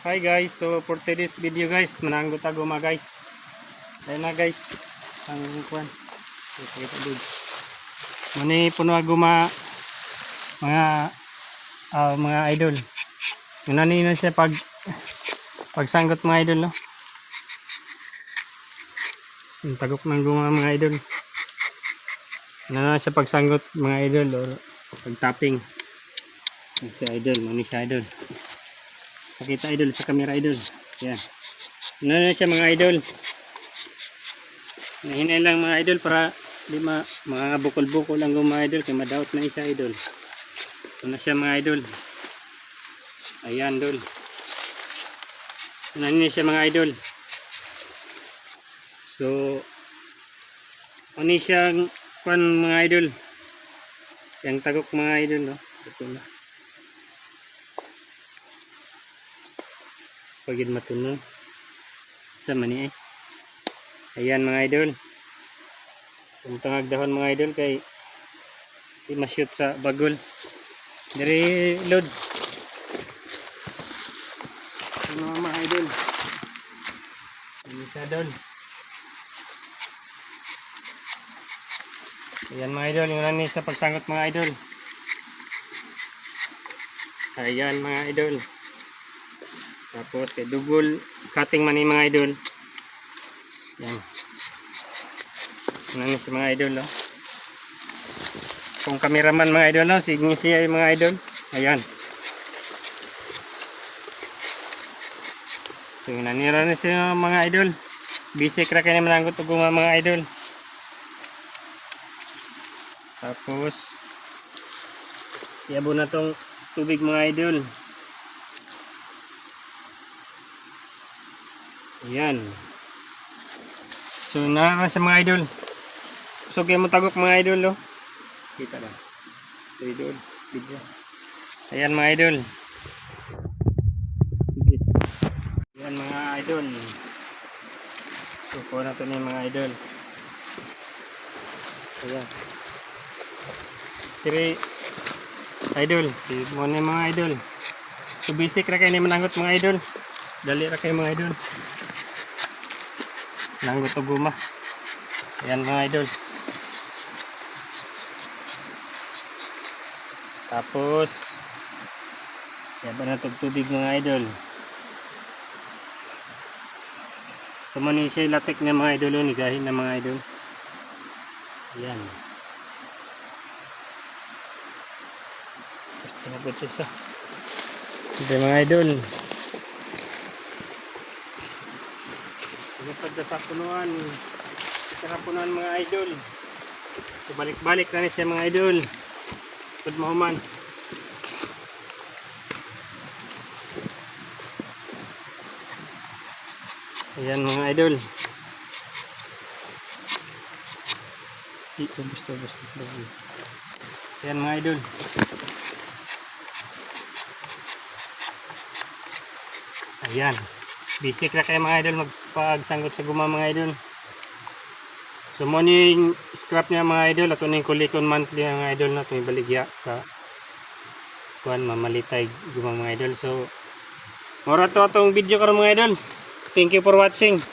Hi guys, so for today's video guys, mananggot aguma guys. Ayun na guys, ang kuan. Kita dud. Mani puno aguma mga idol. Nganani na siya pagsanggot mga idol no. Tagok ng guma mga idol. Na siya pagsanggot mga idol or pagtapping. Si idol, mani siya idol. Pakita idol sa camera idol. Yan. Ano na siya mga idol. Nahinay lang mga idol para di mga bukol-bukol lang mga idol. Kaya madaot na isa idol. Ito na siya mga idol. Ayan idol. Ano na siya mga idol. So ano siyang kuan mga idol. Yang tagok mga idol no. Ito na. Pagid matuno sa mani ayan mga idol kung tangag dahon mga idol kay di ma-shoot sa bagol diri load ano mga idol isa doon ayan mga idol yung nani sa pagsangot mga idol ayan mga idol. Tapos kay dugol cutting man ni mga idol. Yan. Ano si mga idol no. Kung cameraman mga idol no, sige siya mga idol. Ayan. So nanira na siya mga idol. Bisik ra kay mananggot og mga idol. Tapos iabo na tong tubig mga idol. Ayan. So narara sa mga idol. So kaya mo tagok mga idol oh. Kita lang. Idol, video. Ayan mga idol. Sige. Ayan mga idol. So kuha na ito na mga idol. Ayan. Kiri idol. Mo na mga idol. So basic ra kayo ni mananggot mga idol. Dali ra kayo mga idol. Nanggot o guma. Ayan mga idol. Tapos yaba na tubig mga idol. So mani siya latik na mga idol ni gahin na mga idol. Ayan. Tinabot siya sa. Ito mga idol. Sa punuan mga idol so balik-balik na siya mga idol good mahuman ayan mga idol gusto ayan mga idol ayan basic na kayo mga idol magpagsanggot sa guma mga idol. So mo yung scrap niya mga idol at yung kulikon monthly mga idol na itong ibaligya sa kuhan mamalitay guma mga idol. So mura to atong video karon mga idol. Thank you for watching.